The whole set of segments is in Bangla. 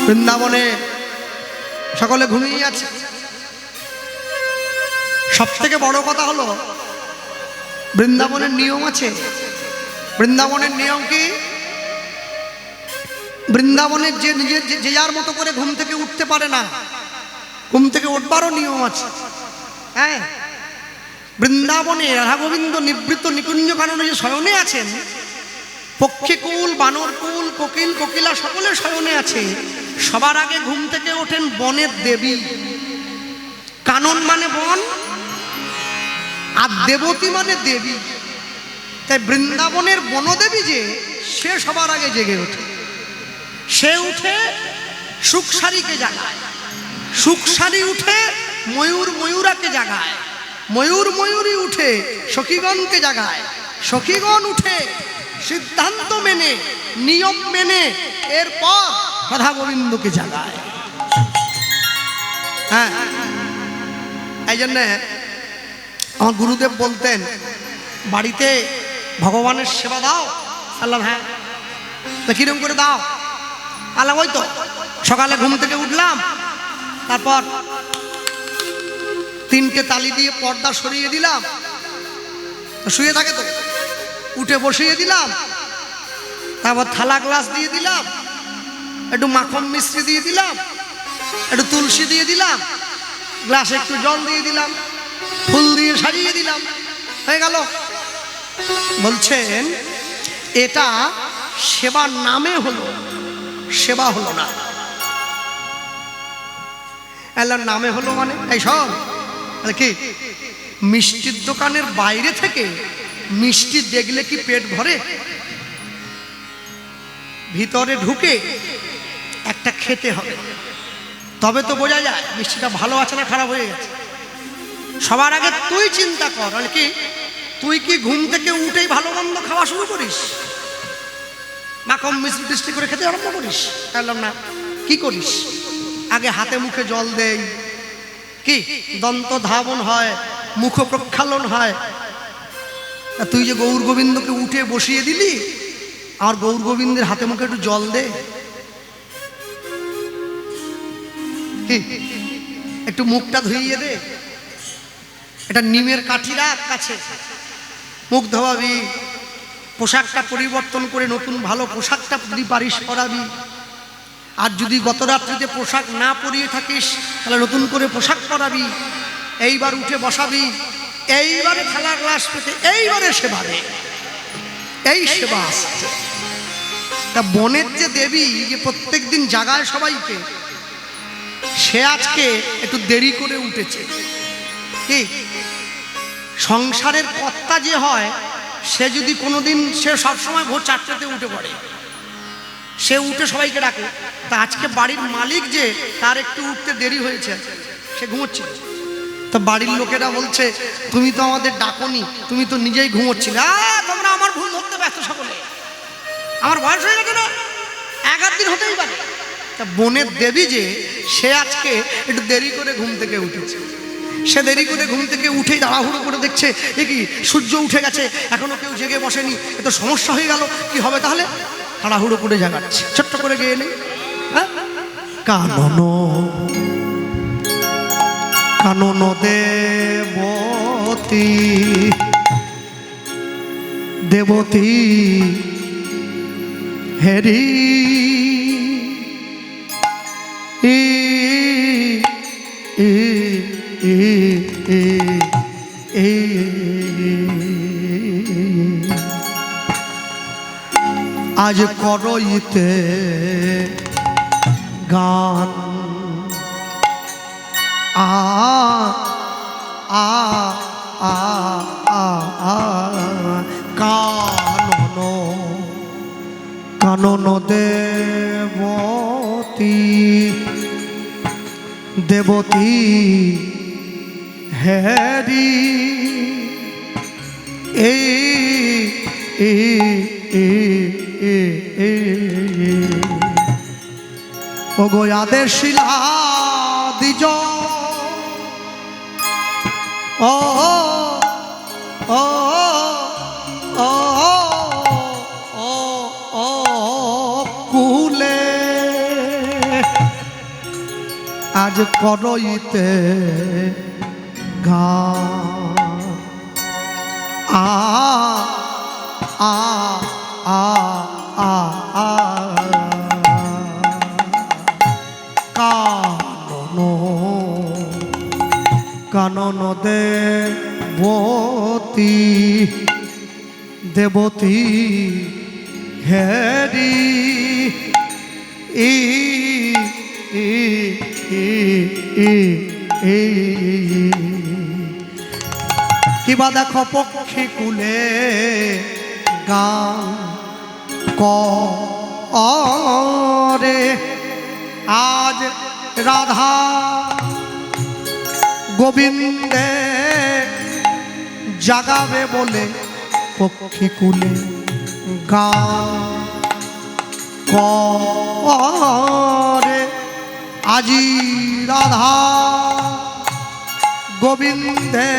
বৃন্দাবনে সকলে ঘুমিয়ে আছে। সব থেকে বড় কথা হলো বৃন্দাবনের নিয়ম আছে। বৃন্দাবনের নিয়ম কি? বৃন্দাবনের যে নিজের যে যার মতো করে ঘুম থেকে উঠতে পারে না, ঘুম থেকে উঠবারও নিয়ম আছে। হ্যাঁ, বৃন্দাবনে রাধা গোবিন্দ নিবৃত্ত নিকুঞ্জ কাননে যে শয়নে আছেন, পক্ষীকুল, বানরকুল, কোকিল কোকিলা সকলে শয়নে আছে। সবার আগে ঘুম থেকে ওঠেন বনের দেবী। কানন মানে বন, আর দেবতী মানে দেবী। তাই বৃন্দাবনের বনদেবী যে, সে সবার আগে জেগে ওঠে। সে উঠে সুখসারীকে জাগায়, সুখসারী উঠে ময়ূর ময়ূরাকে জাগায়, ময়ূর ময়ূরী উঠে সখীগণকে জাগায়, সখীগণ উঠে সিদ্ধান্ত মেনে নিয়ম মেনে এরপর রাধা গোবিন্দকে জাগায়। হ্যাঁ, এই জন্যে আমার গুরুদেব বলতেন, বাড়িতে ভগবানের সেবা দাও। আল্লাহ, হ্যাঁ, তা কিরম করে দাও? আল্লাহ, ওই তো সকালে ঘুম থেকে উঠলাম, তারপর 3টে তালি দিয়ে পর্দা সরিয়ে দিলাম, শুয়ে থাকে তো, উঠে বসিয়ে দিলাম, তারপর থালা গ্লাস দিয়ে দিলাম, একটু মাখন মিশ্রি দিয়ে দিলাম, একটু তুলসী দিয়ে দিলাম, গ্লাসে একটু জল দিয়ে দিলাম, ফুল দিয়ে সাজিয়ে দিলাম, হয়ে গেল। বলছেন এটা সেবার নামে হলো, সেবা হলো না। আল্লাহর নামে হলো মানে এই সব কি? মিষ্টির দোকানের বাইরে থেকে মিষ্টি দেখলে কি পেট ভরে? ভিতরে ঢুকে একটা খেতে হবে, তবে তো বোঝা যায় মিষ্টিটা ভালো আছে না খারাপ হয়ে গেছে। সবার আগে তুই চিন্তা কর, মানে কি তুই কি ঘুম থেকে উঠেই ভালো মন্দ খাওয়া শুরু করিস? মাখন মিষ্টি টিষ্টি করে খেতে আরম্ভ করিস? বললাম না, কি করিস? আগে হাতে মুখে জল দেই, কি দন্ত ধাবন হয়, মুখ প্রক্ষালন হয়। তুই যে গৌর গোবিন্দকে উঠে বসিয়ে দিলি, আর গৌর গোবিন্দের হাতে মুখে একটু জল দে, কি একটু মুখটা ধুইয়ে দে, এটা নিমের কাঠি রাখ কাছে, মুখ ধোয়াবি, পোশাকটা পরিবর্তন করে নতুন ভালো পোশাকটা যদি পারিস পরাবি। আর যদি গত রাত্রিতে পোশাক না পরিয়ে থাকিস তাহলে নতুন করে পোশাক পরাবি, এইবার উঠে বসাবি, এইবারে থালা গ্লাস পেতে এইবারে সেবা দে, এই সেবা আসছে। তা বনের যে দেবী যে প্রত্যেক দিন জাগায় সবাইকে, সে আজকে একটু দেরি করে উঠেছে। কি সংসারের কর্তা যে হয়, সে যদি কোনোদিন, সে সবসময় ভোর 4টেতে উঠে পড়ে, সে উঠে সবাইকে ডাকে। তা আজকে বাড়ির মালিক যে, তার একটু উঠতে দেরি হয়েছে, সে ঘুমোচ্ছে। তো বাড়ির লোকেরা বলছে, তুমি তো আমাদের ডাকনি, তুমি তো নিজেই ঘুমোচ্ছিলে। তোমরা আমার ভুল ধরতে ব্যস্ত সকলে, আমার বয়স হয়ে গেছে না, 11 দিন হতেই পারে। তা বনের দেবী যে, সে আজকে একটু দেরি করে ঘুম থেকে উঠেছে। সে দেরি করে ঘুম থেকে উঠেই তাড়াহুড়ো করে দেখছে, এ কি সূর্য উঠে গেছে, এখনো কেউ জেগে বসেনি, এ তো সমস্যা হয়ে গেল, কি হবে তাহলে? তাড়াহুড়ো করে জাগাচ্ছে, ছোট্ট করে গিয়ে নেই, কানন কানন দেবতী দেবতী হেরি আজ করইতে গান, আ আ আ আ কানন কানন দেবতী দেবতী হেরি ও গো আদের শিলা দিজ, ও ও ও ও ও কুলে আজ করইতে গান আ আ আ আ আ কানন কানন দেবতী দেবতী হেরি ই ই ই ই কিবা দেখো পক্ষী কুলে গান করে আজ রাধা গোবিন্দে জাগাবে বলে পক্ষী কুলে গান করে আজি রাধা গোবিন্দে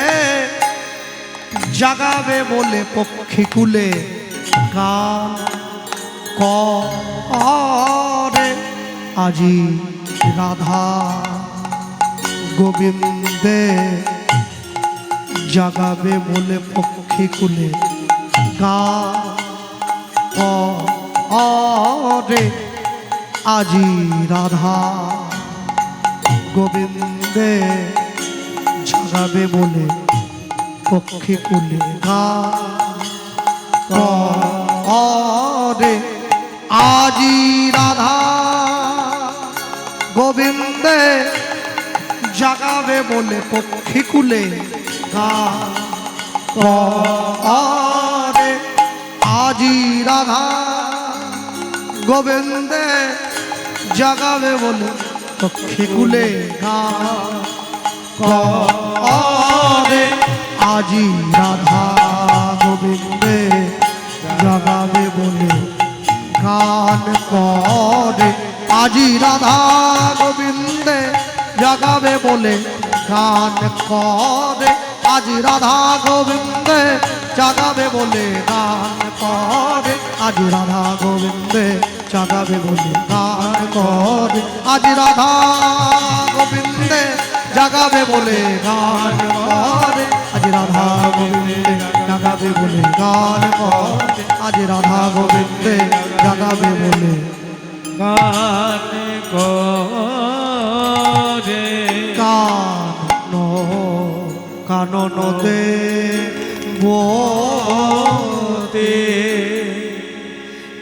জাগাবে বলে পক্ষী কুলে গান করে আজি রাধা গোবিন্দে জাগাবে বলে পক্ষী কুলে গান করে আজি রাধা গোবিন্দে জাগাবে বলে পক্ষী কুলে গান করে আজি রাধা গোবিন্দে জাগাবে বলে পক্ষী কুলে গান করে আজি রাধা গোবিন্দে জাগাবে বলে পক্ষী কুলে গান করে আজি রাধা গোবিন্দে জাগাবে বলে গান করে আজি রাধা গোবিন্দে জাগাবে বলে গান করে আজি রাধা গোবিন্দে জাগাবে বলে গান করে আজি রাধা গোবিন্দে জাগাবে বলে গান করে আজি রাধা গোবিন্দে জাগাবে বলে গান করে আজি রাধা গোবিন্দে জাগাবে বলে গান করে আজি রাধা গোবিন্দে জাগাবে বলে গান করে কানন দেবতী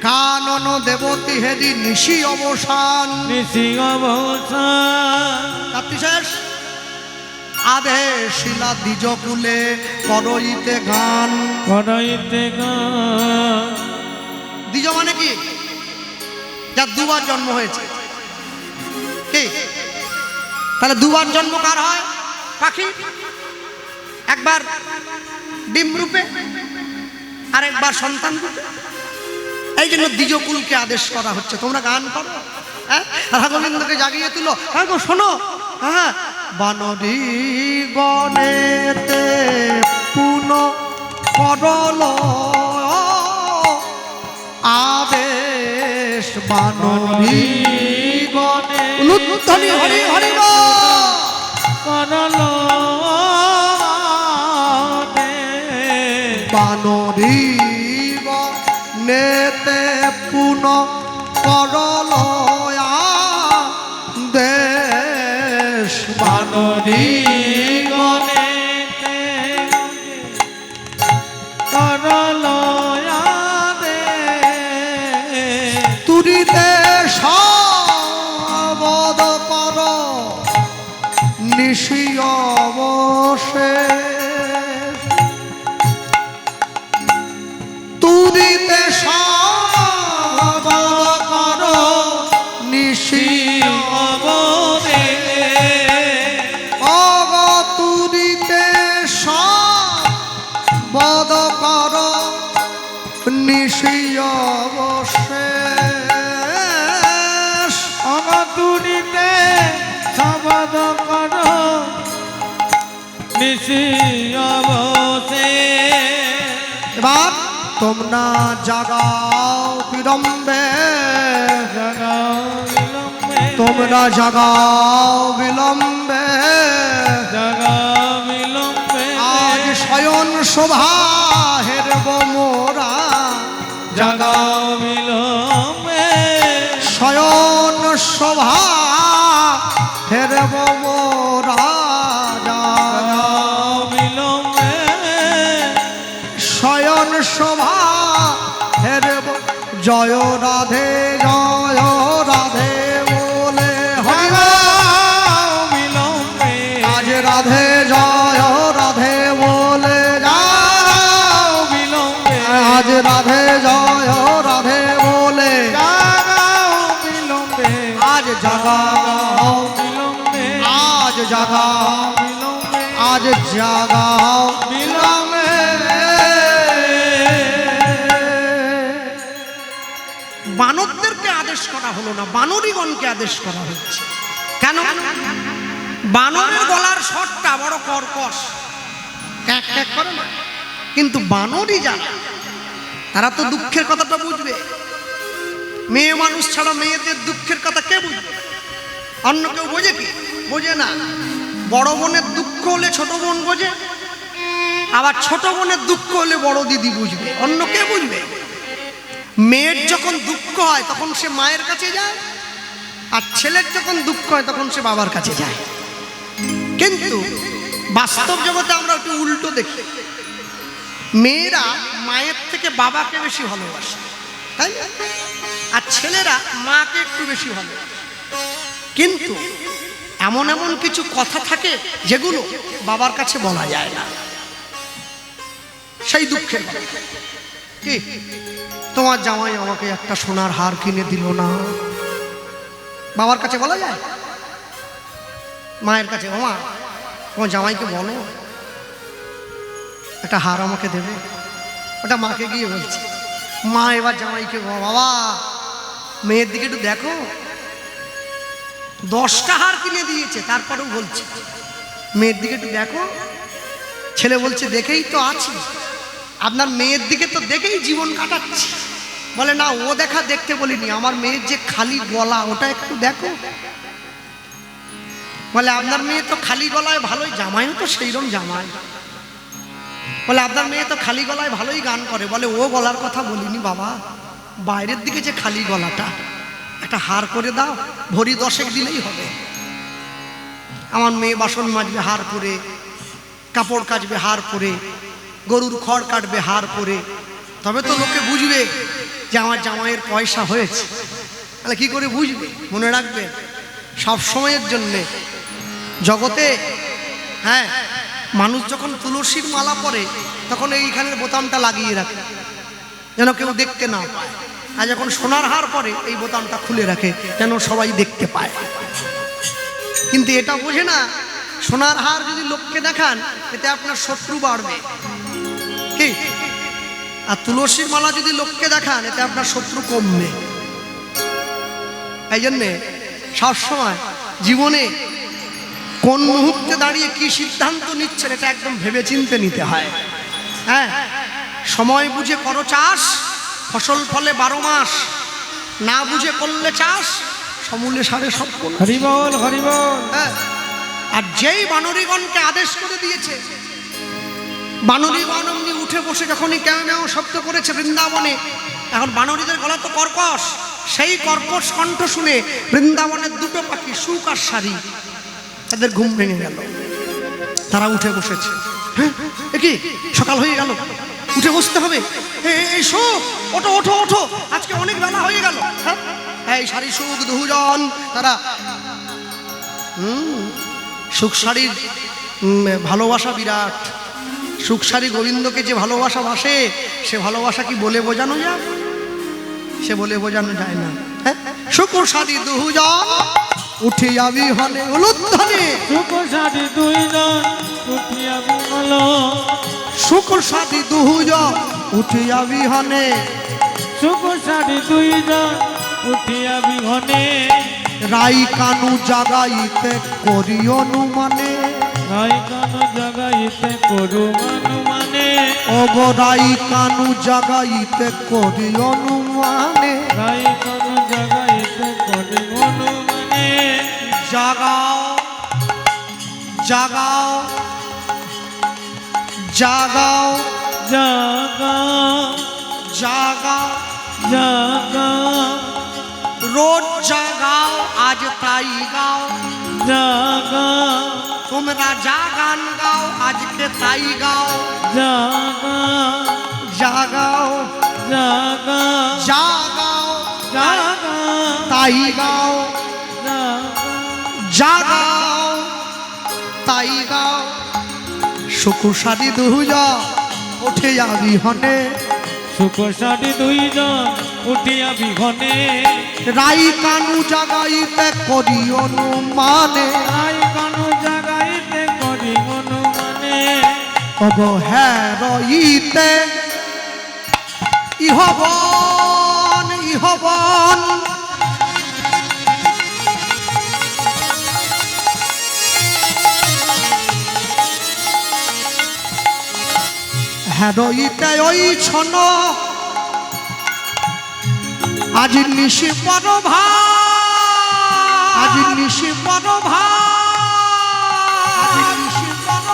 কানন দেবতী হেরি নিশি অবসান নিশি অবসান শেষ আদেশ শিলা দ্বিজ কুলে করইতে গান করইতে গান দ্বিজ মানে কি যার দুবার জন্ম হয়েছে কি তাহলে দুবার জন্ম কার হয় পাখি একবার ডিম রূপে আর একবার সন্তান রূপে এই জন্য দ্বিজকুলকে আদেশ করা হচ্ছে তোমরা গান করো হ্যাঁ রাধা গোবিন্দকে জাগিয়ে তুলো হ্যাঁ গো শোনো হ্যাঁ বানরি গণেতে পুন করল আদেশ বানরি গণে উলুধ্বনি হরি হরি করল বানরি গণেতে পুন করল দেশ বানরি গণেতে করল তুরিতে সবদ কর নিশি অবশেষ তুরিতে সবদ কর নিশি অগতুরিতে সবদ কর নিশি অবশেষ অগতুরিতে শবদ কর নিশি অবশেষ এবার তোমরা জাগাও বিলম্বে জাগাও বিলম্বে তোমরা জাগাও বিলম্বে, জাগা বিলম্বে আজ শয়ন শোভা হেরব মোরা, জাগা বিলম্বে শয়ন শোভা হেরব মোরা, জাগা বিলম্বে শয়ন শোভা হেরব। জয় রাধে জয় রাধে বলে হরি বিলম্বে আজ রাধে জয় রাধে বলে যাও বিলম্বে আজ রাধে জয় রাধে বলে জাগাও বিলম্বে আজ জাগাও বিলম্বে আজ জাগাও বিলম্বে আজ জাগাও বিলম্বে বানরদেরকে আদেশ করা হলো না, বানরীগণকে আদেশ করা হচ্ছে। কেন? বানরের গলার স্বরটা বড় কর্কশ, ক্যাক ক্যাক করে না, কিন্তু বানরই যারা তারা তো দুঃখের কথাটা বুঝবে। মেয়ে মানুষ ছাড়া মেয়েদের দুঃখের কথা কে বুঝবে? অন্য কেউ বোঝে কি? বোঝে না। বড় বোনের দুঃখ হলে ছোট বোন বোঝে, আবার ছোট বোনের দুঃখ হলে বড় দিদি বুঝবে, অন্য কে বুঝবে? মেয়ের যখন দুঃখ হয় তখন সে মায়ের কাছে যায়, আর ছেলের যখন দুঃখ হয় তখন সে বাবার কাছে যায়। কিন্তু বাস্তব জগতে আমরা একটু উল্টো দেখি, মেয়েরা মায়ের থেকে বাবাকে বেশি ভালোবাসে, তাই না? আর ছেলেরা মাকে একটু বেশি ভালোবাসে। কিন্তু এমন এমন কিছু কথা থাকে যেগুলো বাবার কাছে বলা যায় না, সেই দুঃখের কথা। কি তোমার জামাই আমাকে একটা সোনার হার কিনে দিল না, বাবার কাছে বলা যায়? মায়ের কাছে, মা তোমার জামাইকে বলো একটা হার আমাকে দেবে, ওটা মাকে গিয়ে বলছে। মা এবার জামাইকে, বাবা মেয়ের দিকে একটু দেখো, 10টা হার কিনে দিয়েছে, তারপরেও বলছে মেয়ের দিকে একটু দেখো। ছেলে বলছে দেখেই তো আছি, আপনার মেয়ের দিকে তো দেখেই জীবন কাটাচ্ছি। বলে না, ও দেখা দেখতে বলিনি, আমার মেয়ের যে খালি গলা ওটা একটু দেখো। বলে আপনার মেয়ে তো খালি গলায় ভালোই, জামাইও তো সেইরকম জামাই। বলে আপনার মেয়ে তো খালি গলায় ভালোই গান করে। বলে ও গলার কথা বলিনি বাবা, বাইরের দিকে যে খালি গলাটা, একটা হার করে দাও, ভরি 10 দিলেই হবে। আমার মেয়ে বাসন মাজবে হার পরে, কাপড় কাচবে হার পরে, গরুর খড় কাটবে হার পরে, তবে তো লোকে বুঝবে যে আমার জামাইয়ের পয়সা হয়েছে। তাহলে কি করে বুঝবে? মনে রাখবেন, সব সময়ের জন্যে জগতে, হ্যাঁ, মানুষ যখন তুলসীর মালা পরে তখন এইখানের বোতামটা লাগিয়ে রাখে যেন কেউ দেখতে না পায়, আর যখন সোনার হার পরে এই বোতামটা খুলে রাখে যেন সবাই দেখতে পায়। কিন্তু এটা বোঝে না, সোনার হার যদি লোককে দেখান এতে আপনার শত্রু বাড়বে, কি? আর তুলসীর মালা যদি লোককে দেখান এতে আপনার শত্রু কমবে। এই জন্যে সবসময় জীবনে কোন মুহূর্তে দাঁড়িয়ে কি সিদ্ধান্ত নিচ্ছেন এটা একদম ভেবে চিনতে নিতে হয়। হ্যাঁ, সময় বুঝে করো চাষ, ফসল ফলে 12 মাস, না বুঝে করলে চাষ সমূলে সারে সব। হরি বল হরি বল। হ্যাঁ, আর যেই বানরীগণকে আদেশ করে দিয়েছে, বানরীগণ অমনি উঠে বসে যখনই কেউ মেও শব্দ করেছে বৃন্দাবনে, এখন বানরীদের গলা তো কর্কশ, সেই কর্কশ কণ্ঠ শুনে বৃন্দাবনের 2টো পাখি সুখ আর সারি তাদের ঘুম ভেঙে গেল, তারা উঠে বসেছে। হ্যাঁ, কি সকাল হয়ে গেল, উঠে বসতে হবে, এই সুখ ওঠো ওঠো ওঠো, আজকে অনেক বেলা হয়ে গেল। হ্যাঁ, এই সারি সুখ দুজন তারা সুখ সারির ভালোবাসা বিরাট। সুখসারী গোবিন্দকে যে ভালোবাসা বাসে, সে ভালোবাসা কি বলে বোঝানো যায়? সে বলে বোঝানো যায় না। হ্যাঁ, সুখসারী দুজন উঠিয়া বিহনে উলুধ্বনি, সুখসারী দুইজন উঠিয়া বিমল, সুখসারী দুজন উঠিয়া বিহনে, সুখসারী দুইজন উঠিয়া বিহনে, রাই কানু জাগাইতে করি অনুমানে, রাই কানু জাগাইতে করু অনুমানে, ওগো রাই কানু জাগাইতে করি অনুমানে, রাই কানু জাগাইতে করু অনুমানে, জাগাও জাগাও জাগাও জাগা জাগাও জাগা রোজ জাগাও আজ তাই গাও জাগা তোমরা যা গান গাও আজকে তাই গাও জাগা জাগাও জাগা জাগাও জাগা তাই গাও জাগাও তাই গাও সুকুশালী দুজা ওঠে যাবি হনে সুখ সাড়ে দুইজন উঠিয়া বিঘনে রাই কানু জাগাইতে করি অনুমানে আই কানু জাগাইতে করি অনুমানে অবহেরইতে ইহবন ইহবন হেরইতে ওই ছন আজ নিশি পর আজ নিশি পর আজ নিশি পর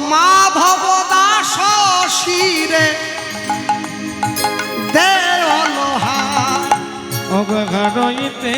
মা ভবদাস শিরে দেওলহা অবঘরইতে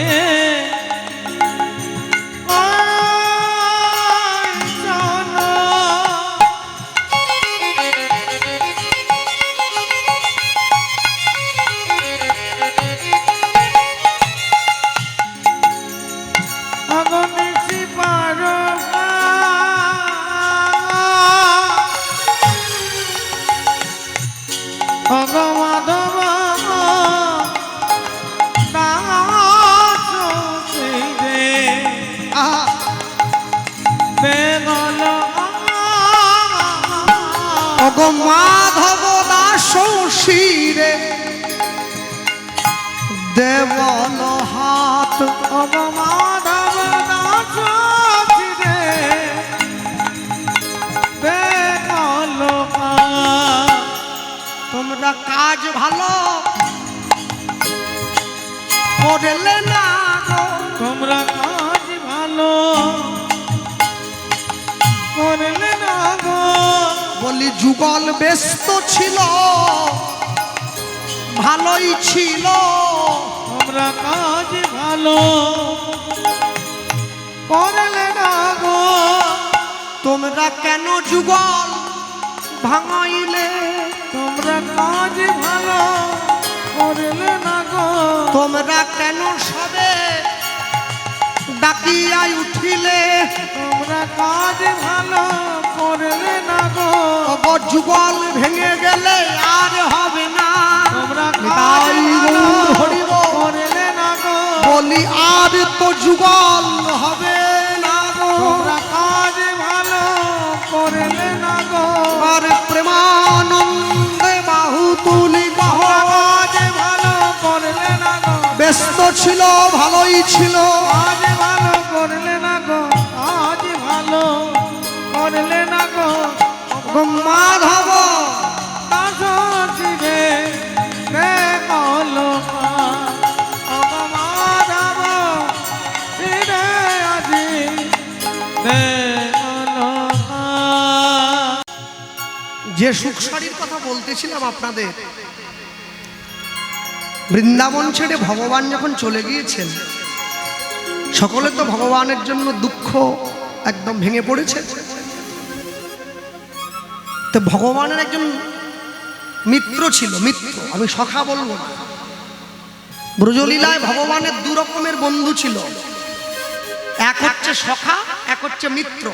মাধব দাস শিরে দেবল হাত মাধব দাস শিরে দেবল তোমরা কাজ ভালো করলে না গো তোমরা কাজ ভালো করলে না গো বলি যুগল ব্যস্ত ছিল ভালোই ছিল তোমরা কাজ ভালো করলে না গো তোমরা কেন যুগল ভাঙাইলে তোমরা কাজ ভালো করলে না গো তোমরা কেন সবে ডাকিয়াই উঠিলে তোমরা কাজ ভালো করলে না গো যুগল ভেঙে গেলে আর হবে না তোমরা তাই গৌর হরিব করলে না গো বলি আর তো যুগল হবে না গো তোমরা কাজ ভালো করলে না গো আর প্রেমানন্দে বাহু তুলি কাজ ভালো করলে না গো ব্যস্ত ছিল ভালোই ছিল কাজ ভালো করলে না গো কাজ ভালো করলে না গো মাধব দাস শিরে দেবল মাধব শিরে আজি দেবল যে সুখসারীর কথা বলতেছিলাম আপনাদের বৃন্দাবন ছেড়ে ভগবান যখন চলে গিয়েছেন সকলে তো ভগবানের জন্য দুঃখ একদম ভেঙে পড়েছে তো ভগবানের একজন মিত্র ছিল মিত্র আমি সখা বলবো না ব্রজলীলায় ভগবানের দু রকমের বন্ধু ছিল এক হচ্ছে সখা এক হচ্ছে মিত্র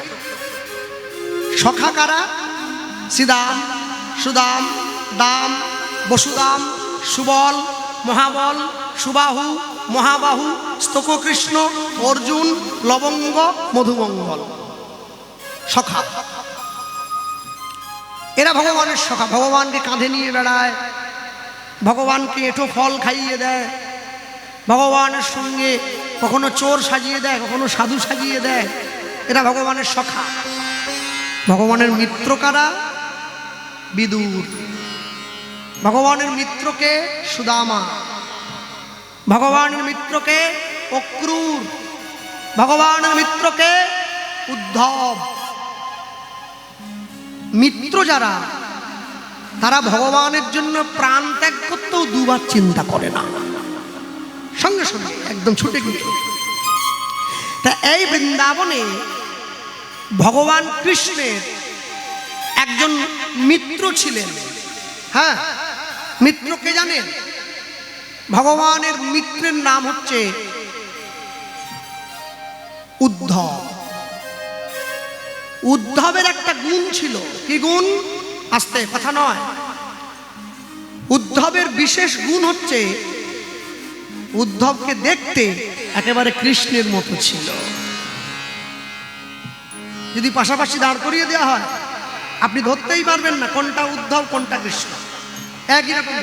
সখা কারা শ্রীদাম সুদাম দাম বসুদাম সুবল মহাবল সুবাহু মহাবাহু স্তককৃষ্ণ অর্জুন লবঙ্গ মধুমঙ্গল সখা এরা ভগবানের সখা ভগবানকে কাঁধে নিয়ে বেড়ায় ভগবানকে এঁটো ফল খাইয়ে দেয় ভগবানের সঙ্গে কখনো চোর সাজিয়ে দেয় কখনো সাধু সাজিয়ে দেয় এরা ভগবানের সখা ভগবানের মিত্র কারা বিদুর ভগবানের মিত্রকে সুদামা ভগবানের মিত্রকে অক্রূর, ভগবানের মিত্রকে উদ্ধব। মিত্র যারা, তারা ভগবানের জন্য প্রাণ ত্যাগ করতেও দুবার চিন্তা করে না, সঙ্গে সঙ্গে একদম ছুটে গিয়ে। তা এই বৃন্দাবনে ভগবান কৃষ্ণের একজন মিত্র ছিলেন। হ্যাঁ, মিত্রকে জানেন? ভগবানের মিত্রের নাম হচ্ছে উদ্ধব। উদ্ধবের একটা গুণ ছিল। কি গুণ? আস্তে, কথা নয়। উদ্ধবের বিশেষ গুণ হচ্ছে উদ্ধবকে দেখতে একেবারে কৃষ্ণের মতো ছিল। যদি পাশাপাশি দাঁড় করিয়ে দেওয়া হয়, আপনি ধরতেই পারবেন না কোনটা উদ্ধব কোনটা কৃষ্ণ, একই রকম।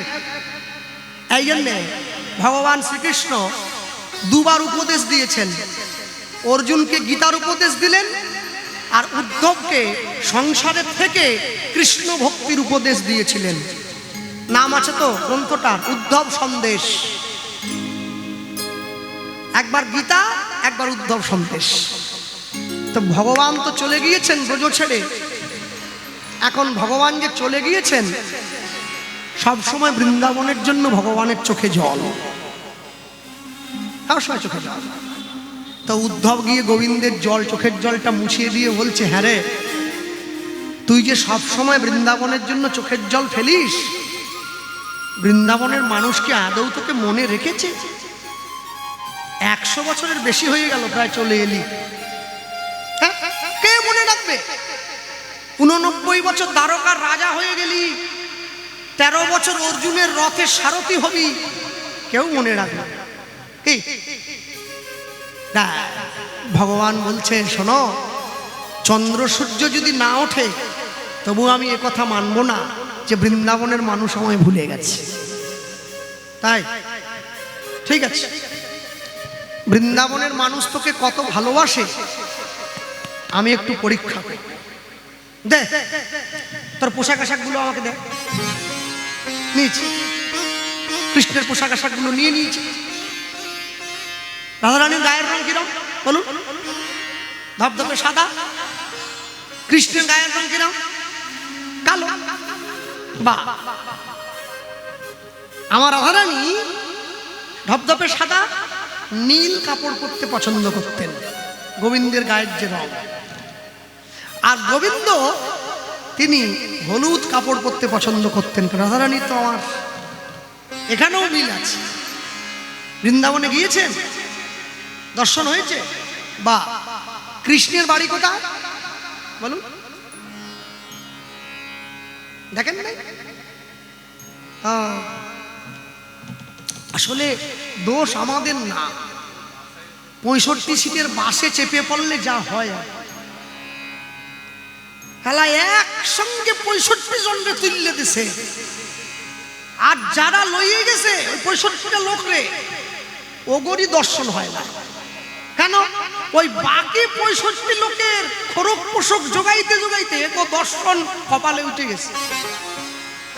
এই জন্যে ভগবান শ্রীকৃষ্ণ দুবার উপদেশ দিয়েছেন। অর্জুনকে গীতার উপদেশ দিলেন, আর উদ্ধবকে সংসারের থেকে কৃষ্ণ ভক্তির উপদেশ দিয়েছিলেন। নাম আছে তো গ্রন্থটার, উদ্ধব সন্দেশ। একবার গীতা, একবার উদ্ধব সন্দেশ। তো ভগবান তো চলে গিয়েছেন ব্রজ ছেড়ে। এখন ভগবান যে চলে গিয়েছেন, সব সময় বৃন্দাবনের জন্য ভগবানের চোখে জল, সব সময় চোখে জল। তো উদ্ধব গিয়ে গোবিন্দের জল, চোখের জলটা মুছিয়ে দিয়ে বলছে, হ্যাঁ রে, তুই যে সব সময় বৃন্দাবনের জন্য চোখের জল ফেলিস, বৃন্দাবনের মানুষকে আদৌ তোকে মনে রেখেছে? 100 বছরের বেশি হয়ে গেল, প্রায় চলে এলি, কে মনে রাখবে? 89 বছর দ্বারকার রাজা হয়ে গেলি, 13 বছর অর্জুনের রথের সারথি হবি, কেউ মনে রাখবে? কি না, ভগবান বলছে, শোনো, চন্দ্র সূর্য যদি না ওঠে তবু আমি এ কথা মানব না যে বৃন্দাবনের মানুষ আমায় ভুলে গেছে। তাই ঠিক আছে, বৃন্দাবনের মানুষ তোকে কত ভালোবাসে আমি একটু পরীক্ষা করি। দে তোর পোশাক আশাকগুলো আমাকে দে। নিয়েছি, কৃষ্ণের পোশাক আশাকগুলো নিয়ে নিয়েছি। রাধারানীর গায়ের রং কিরম বলুন? ধবধবে সাদা। কৃষ্ণের গায়ের রং কিরম? কালো। বা আমার রাধারানী ধবধবে সাদা, নীল কাপড় পরতে পছন্দ করতেন, গোবিন্দের গায়ের যে রং। আর গোবিন্দ তিনি হলুদ কাপড় পরতে পছন্দ করতেন। রাধারানী তো আমার এখানেও মিল আছে। বৃন্দাবনে গিয়েছেন, দর্শন হয়েছে? বা কৃষ্ণের বাড়ি কোথায় বলুন? দেখেন নাই? আসলে দোষ আমাদের না, 65 সিটের বাসে চেপে পড়লে যা হয়, খেলা একসঙ্গে 65 জনকে তুললে দিছে, আর যারা লইয়ে গেছে ওই 65টা লোক রে, ওগরই দর্শন হয় না। কেন? ওই বাকি 65 লোকের খোরক পোষক জোগাইতে জোগাইতে ও দর্শন কপালে উঠে গেছে।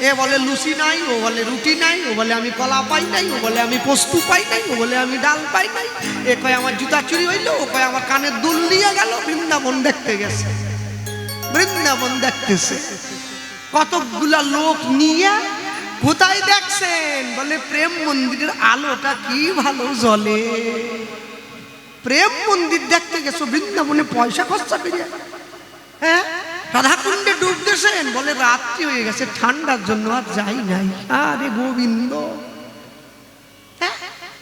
এ বলে লুচি নাই, ও বলে রুটি নাই, ও বলে আমি কলা পাই নাই, ও বলে আমি পোস্তু পাই নাই, ও বলে আমি ডাল পাই নাই, এ কয় আমার জুতা চুরি হইলো, ও কয় আমার কানের দুল নিয়ে গেল। বৃন্দাবন দেখতে গেছে, বৃন্দাবন দেখতেছে। কতগুলা লোক নিয়ে কোথায় দেখছেন? বলে প্রেম মন্দিরের আলোটা কি ভালো জ্বলে। প্রেম মন্দির দেখতে গেছো বৃন্দাবনে, পয়সা খরচা করে। হ্যাঁ, রাধাকুণ্ডে ডুব দিয়েছেন? বলে রাত্রি হয়ে গেছে, ঠান্ডার জন্য আর যাই নাই। আরে গোবিন্দ,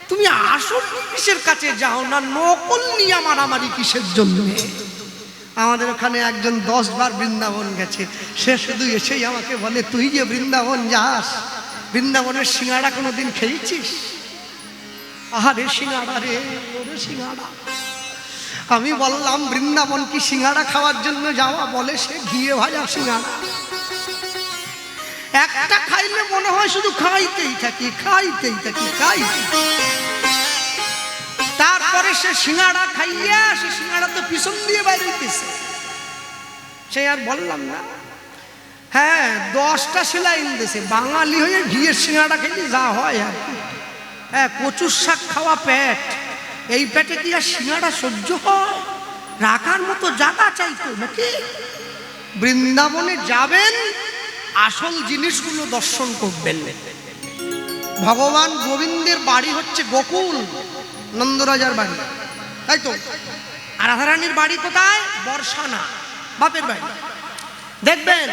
তুমি আসল কিসের কাছে যাও না, নকল নিয়ে মারামারি কিসের জন্য? আমাদের ওখানে একজন 10 বার বৃন্দাবন গেছে, সে শুধু এসেই আমাকে বলে, তুই যে বৃন্দাবন যাস, বৃন্দাবনের সিঙ্গাড়া কোনোদিন খেয়েছিস? আহারে সিঙ্গাড়া রে, ওরে সিঙ্গাড়া। আমি বললাম, বৃন্দাবন কি সিঙ্গাড়া খাওয়ার জন্য যাওয়া? বলে সে ঘিয়ে ভাজা সিঙ্গাড়া, একটা খাইলে মনে হয় শুধু খাইতেই থাকি, খাইতেই থাকি, খাইতেই। তারপরে সে সিঙ্গাড়া খাইয়া, সে সিঙ্গাড়া তো পিছন দিয়ে বাইরে দিতেছে, সে আর বললাম না। হ্যাঁ, 10টা সেলাইন দিয়েছে। বাঙালি হয়ে ঘিয়ের সিঙ্গাড়া খেলে যা হয় আর কি। হ্যাঁ, কচুর শাক খাওয়া পেট, এই পেটে কি আর সিঙ্গাড়া সহ্য হয়? রাখার মতো জায়গা চাইতো নাকি? বৃন্দাবনে যাবেন, আসল জিনিসগুলো দর্শন করবেন। ভগবান গোবিন্দের বাড়ি হচ্ছে গোকুল, নন্দরাজার বাড়ি, তাই তো? আর রাধারানীর বাড়ি কোথায়? বর্ষানা, বাপের বাড়ি। দেখবেন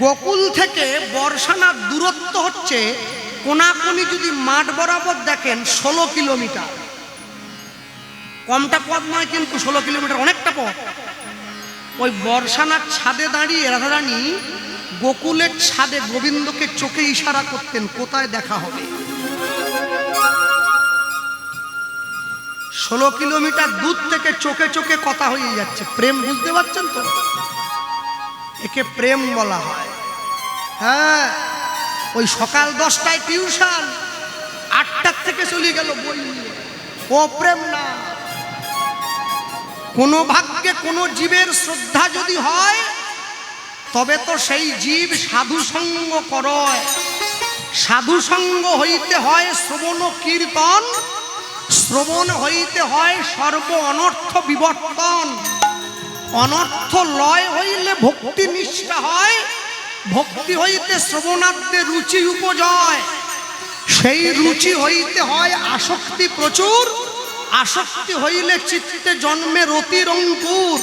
গোকুল থেকে বর্ষানার দূরত্ব হচ্ছে কোনাকুনি যদি মাঠ বরাবর দেখেন 16 কিলোমিটার। কমটা পথ নয় কিন্তু, 16 কিলোমিটার অনেকটা পথ। ওই বর্ষানার ছাদে দাঁড়িয়ে রাধারানী গোকুলের ছাদে গোবিন্দকে চোখে ইশারা করতেন কোথায় দেখা হবে। 16 কিলোমিটার দূর থেকে চোখে চোখে কথা হয়ে যাচ্ছে। প্রেম বুঝতে পারছেন তো? একে প্রেম বলা হয়। হ্যাঁ, ওই সকাল 10টায় টিউশন, 8টার থেকে চলে গেল বই নিয়ে, ও প্রেম না। কোন ভাগ্যে কোন জীবের শ্রদ্ধা যদি হয়, তবে তো সেই জীব সাধু সঙ্গ করয়। সাধু সঙ্গ হইতে হয় শ্রবণ কীর্তন, শ্রবণ হইতে হয় সর্ব অনর্থ বিবর্তন। অনর্থ লয় হইলে ভক্তি নিষ্ঠা হয়, ভক্তি হইতে শ্রবণার্থে রুচি উপজয়। সেই রুচি হইতে হয় আসক্তি প্রচুর, আসক্তি হইলে চিত্তে জন্মে রতির অঙ্কুর।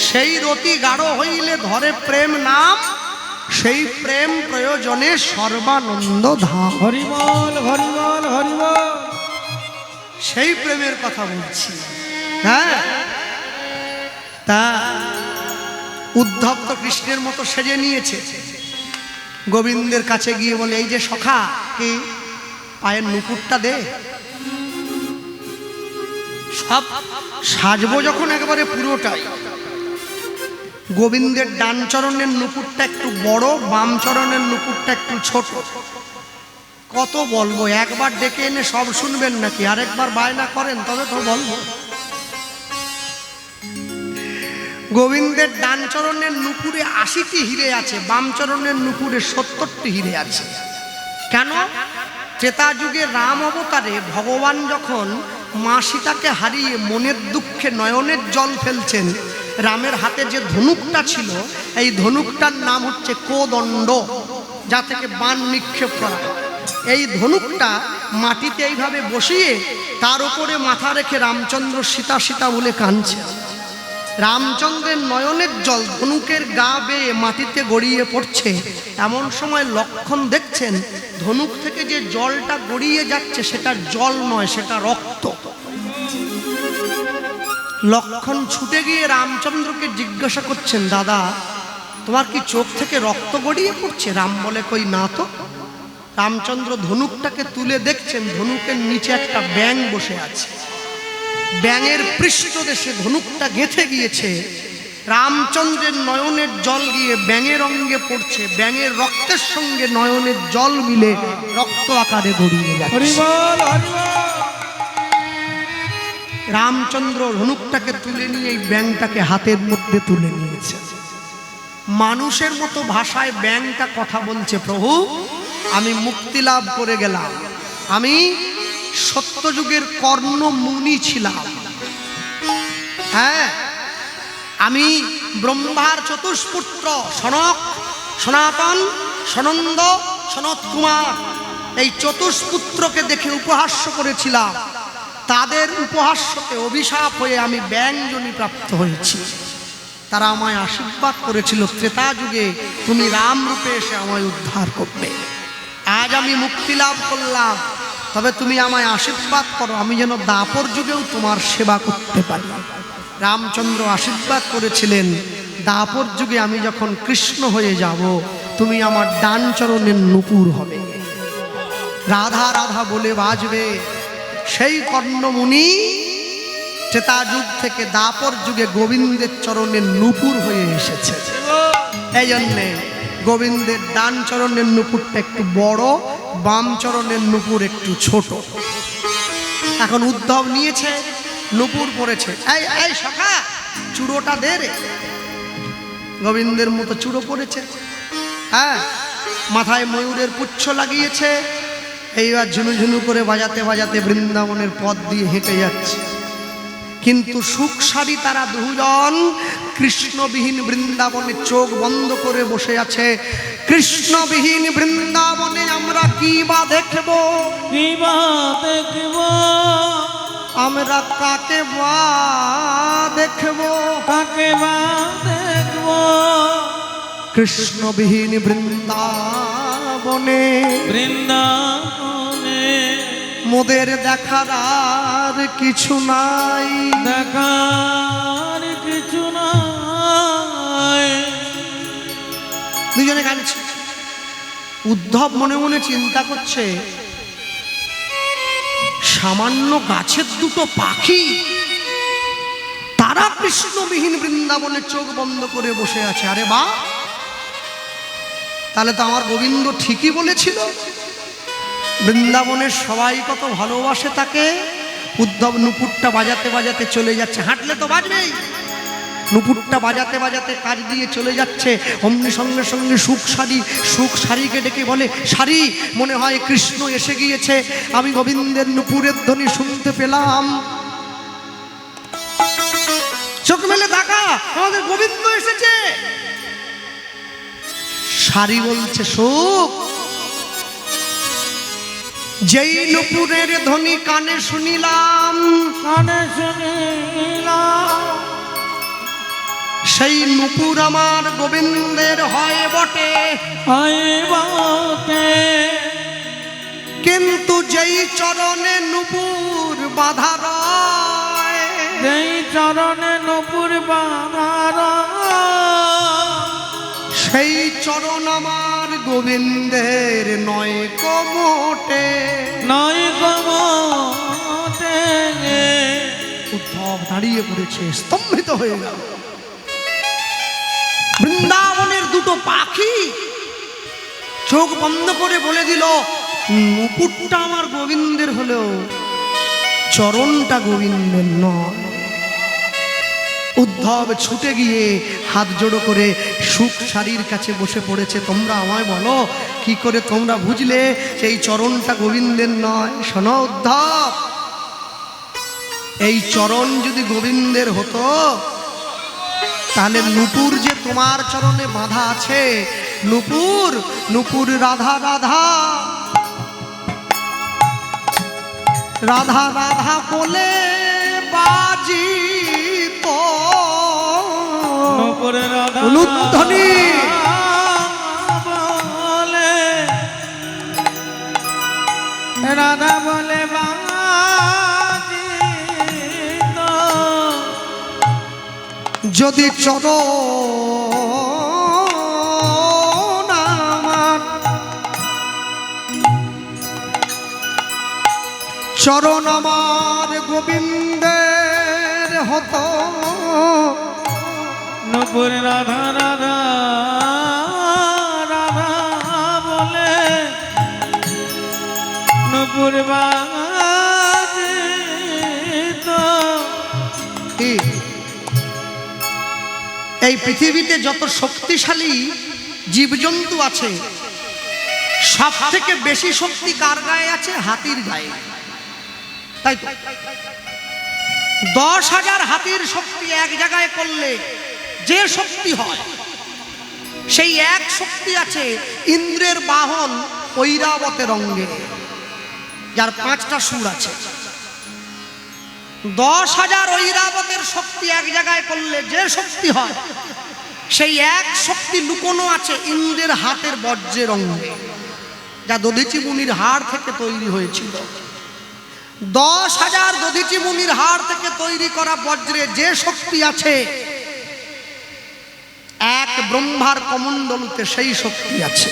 সেই রতি গাঢ় হইলে ধরে প্রেম নাম, সেই প্রেম প্রয়োজনে সর্বানন্দ ধাম। হরিবল হরিবল হরিবল। সেই প্রেমের কথা বলছি। হ্যাঁ, তা উদ্ধব তো কৃষ্ণের মতো সেজে নিয়েছে। গোবিন্দের কাছে গিয়ে বলে, এই যে সখা, কি পায়ের নুপুরটা দে। সব সাজবো যখন একবারে পুরোটাই। গোবিন্দের ডান চরণের নুপুরটা একটু বড়, বাম চরণের নুপুরটা একটু ছোট। কত বলবো, একবার ডেকে এনে সব শুনবেন নাকি? আরেকবার বায়না করেন তবে তো বলবো। গোবিন্দের ডান চরণের নুপুরে 80টি হিরে আছে, বাম চরণের নুপুরে 70টি হিরে আছে। কেন? ত্রেতা যুগে রাম অবতারে ভগবান যখন মা সীতাকে হারিয়ে মনের দুঃখে নয়নের জল ফেলছেন, রামের হাতে যে ধনুকটা ছিল, এই ধনুকটার নাম হচ্ছে কোদণ্ড, যা থেকে বাণ নিক্ষেপ করা। এই ধনুকটা মাটিতে এইভাবে বসিয়ে তার উপরে মাথা রেখে রামচন্দ্র সীতা সীতা বলে কাঁদছে। রামচন্দ্রের নয়নের জল ধনুকের গা বেয়ে মাটিতে গড়িয়ে পড়ছে। এমন সময় লক্ষণ দেখছেন ধনুক থেকে যে জলটা গড়িয়ে যাচ্ছে সেটা জল নয়, সেটা রক্ত। লক্ষণ ছুটে গিয়ে রামচন্দ্রকে জিজ্ঞাসা করছেন, দাদা তোমার কি চোখ থেকে রক্ত গড়িয়ে পড়ছে? রাম বলে, কই না তো। রামচন্দ্র ধনুকটাকে তুলে দেখছেন ধনুকের নিচে একটা ব্যাঙ বসে আছে। ব্যাঙের পৃষ্ঠদেশে ধনুকটা গেঁথে গিয়েছে। রামচন্দ্রের নয়নের জল গিয়ে ব্যাঙের অঙ্গে পড়ছে, ব্যাঙের রক্তের সঙ্গে নয়নের জল মিলে রক্ত আকারে গড়িয়ে যাচ্ছে। হরিবল হরিবল। রামচন্দ্র ধনুকটাকে তুলে নিয়ে এই ব্যাঙটাকে হাতের মধ্যে তুলে নিয়েছে। মানুষের মতো ভাষায় ব্যাঙটা কথা বলছে, প্রভু আমি মুক্তি লাভ করে গেলাম, আমি সত্যযুগের কর্ণ মুনি ছিলাম। হ্যাঁ, আমি ব্রহ্মার চতুষ্পুত্র সনক, সনাতন, সনন্দ, সনত কুমার, এই চতুষ্পুত্রকে দেখে উপহাস্য করেছিলাম। তাদের উপহাস্যতে অভিশাপ হয়ে আমি ব্যাঙজনী প্রাপ্ত হয়েছি। তারা আমায় আশীর্বাদ করেছিল, ত্রেতা যুগে তুমি রাম রূপে এসে আমায় উদ্ধার করবে। আজ আমি মুক্তি লাভ করলাম, তবে তুমি আমায় আশীর্বাদ করো আমি যেন দাপর যুগেও তোমার সেবা করতে পারি। রামচন্দ্র আশীর্বাদ করেছিলেন, দাপর যুগে আমি যখন কৃষ্ণ হয়ে যাব তুমি আমার ডান চরণের নুপুর হবে। রাধা রাধা বলে বাজবে। সেই কর্ণমুনি ত্রেতা যুগ থেকে দাপর যুগে গোবিন্দের চরণের নুপুর হয়ে এসেছে। এই জন্যে গোবিন্দের ডান চরণের নুপুরটা একটু বড়, বাম চরণের নুপুর একটু ছোট। এখন উদ্ধব নিয়েছে, নুপুর পড়েছে। এই এই সখা, চূড়োটা দে রে। গোবিন্দের মতো চূড়ো পড়েছে। হ্যাঁ, মাথায় ময়ূরের পুচ্ছ লাগিয়েছে, এইবার ঝুনুঝুনু করে বাজাতে বাজাতে বৃন্দাবনের পথ দিয়ে হেঁটে যাচ্ছে। কিন্তু সুখ সারি তারা দুজন কৃষ্ণবিহীন বৃন্দাবনে চোখ বন্ধ করে বসে আছে। কৃষ্ণবিহীন বৃন্দাবনে আমরা কি বা দেখব, কি বা দেখব, আমরা কাকে বা দেখব, কাকে বা দেখব। কৃষ্ণবিহীন বৃন্দাবনে বৃন্দাবনে মোদের দেখার আর কিছু নাই, দেখার কিছু নাই। দুজনে গাইছে। উদ্ধব মনে মনে চিন্তা করছে, সামান্য গাছের দুটো পাখি তারা কৃষ্ণবিহীন বৃন্দাবনে চোখ বন্ধ করে বসে আছে। আরে বা, তাহলে তো আমার গোবিন্দ ঠিকই বলেছিল, বৃন্দাবনের সবাই কত ভালোবাসে তাকে। উদ্ধব নুপুরটা বাজাতে বাজাতে চলে যাচ্ছে, হাঁটলে তো বাজবেই। নুপুরটা বাজাতে বাজাতে কাজ দিয়ে চলে যাচ্ছে। অমনি সঙ্গে সঙ্গে সুখ সারিকে ডেকে বলে, সারি, মনে হয় কৃষ্ণ এসে গিয়েছে, আমি গোবিন্দের নুপুরের ধ্বনি শুনতে পেলাম। চোখ মেলে তাকা, আমাদের গোবিন্দ এসেছে। সারি বলছে, সুখ, যেই নুপুরের ধ্বনি কানে শুনিলাম, কানে শুনিলাম, সেই নুপুর আমার গোবিন্দের হয় বটে, হয় বটে। কিন্তু যেই চরণে নুপুর বাঁধা রয়, যেই চরণে নূপুর বাঁধার, সেই চরণ আমার গোবিন্দের নয় কমোটে, নয় কমোটে। উদ্ধব দাঁড়িয়ে পড়েছে, স্তম্ভিত হয়ে গেল। বৃন্দাবনের দুটো পাখি চোখ বন্ধ করে বলে দিল, নুপুরটা আমার গোবিন্দের হলেও চরণটা গোবিন্দের নয়। উদ্ধব ছুটে গিয়ে হাত জোড়ো করে সুখ সারির কাছে বসে পড়েছে। তোমরা আমায় বলো, কি করে তোমরা বুঝলে সেই চরণটা গোবিন্দের নয়? শোনো উদ্ধব, এই চরণ যদি গোবিন্দের হতো, তাহলে নুপুর যে তোমার চরণে বাঁধা আছে, নুপুর নুপুর রাধা রাধা রাধা রাধা বলে বাজি তো নূপুর রাধা উলুধ্বনি বলে, রাধা বলে বাজিত। যদি চরণ আমার, চরণ আমার গোবিন্দের হতো, নূপুর রাধা রাধা রাধা বলে নূপুর বাজিত। এই পৃথিবীতে যত শক্তিশালী জীবজন্তু আছে, সব থেকে বেশি শক্তি কার গায়ে আছে? হাতির গায়ে, তাই তো? 10,000 হাতির শক্তি এক জায়গায় করলে যে শক্তি হয়, সেই এক শক্তি আছে ইন্দ্রের বাহন ঐরাবতের অঙ্গে, যার 5টা সুর আছে। 10,000 ঐরাবতের শক্তি এক জায়গায় করলে যে শক্তি হয়, সেই এক শক্তি লুকোনো আছে ইন্দ্রের হাতের বজ্রের অঙ্গে, যা দধিচি মুনির হাড় থেকে তৈরি হয়েছিল। 10,000 দধিচি মুনির হাড় থেকে তৈরি করা বজ্রে যে শক্তি আছে, এক ব্রহ্মার কমণ্ডলুতে সেই শক্তি আছে।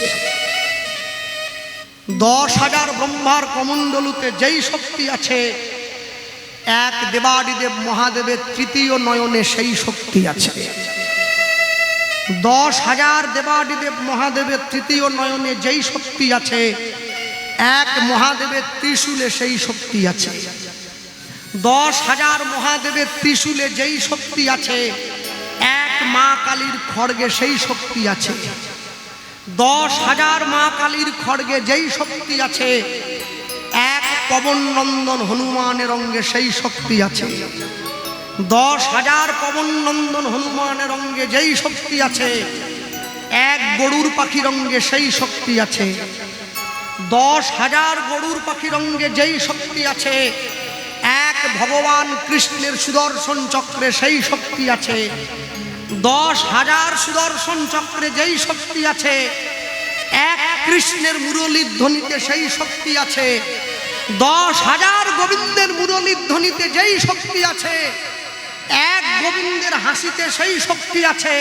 10,000 ব্রহ্মার কমণ্ডলুতে যেই শক্তি আছে, এক দেবাদিদেব মহাদেবের তৃতীয় নয়নে সেই শক্তি আছে। 10,000 দেবাদিদেব মহাদেবের তৃতীয় নয়নে যেই শক্তি আছে, এক মহাদেবের ত্রিশূলে সেই শক্তি আছে। 10,000 মহাদেবের ত্রিশূলে যেই শক্তি আছে, এক মা কালীর খড়গে সেই শক্তি আছে। 10,000 মা কালীর খড়গে যেই শক্তি আছে, পবন নন্দন হনুমানের অঙ্গে সেই শক্তি আছে, 10,000 পবন নন্দন হনুমানের অঙ্গে যেই শক্তি আছে, এক গরুর পাখির অঙ্গে সেই শক্তি আছে, 10,000 গরুর পাখির অঙ্গে যেই শক্তি আছে, এক ভগবান কৃষ্ণের সুদর্শন চক্রে সেই শক্তি আছে, 10,000 সুদর্শন চক্রে যেই শক্তি আছে, এক কৃষ্ণের মুরলীর ধ্বনিতে সেই শক্তি আছে, 10,000 গোবিন্দের মুরলীর ধ্বনিতে যেই শক্তি আছে, এক গোবিন্দের হাসিতে সেই শক্তি আছে,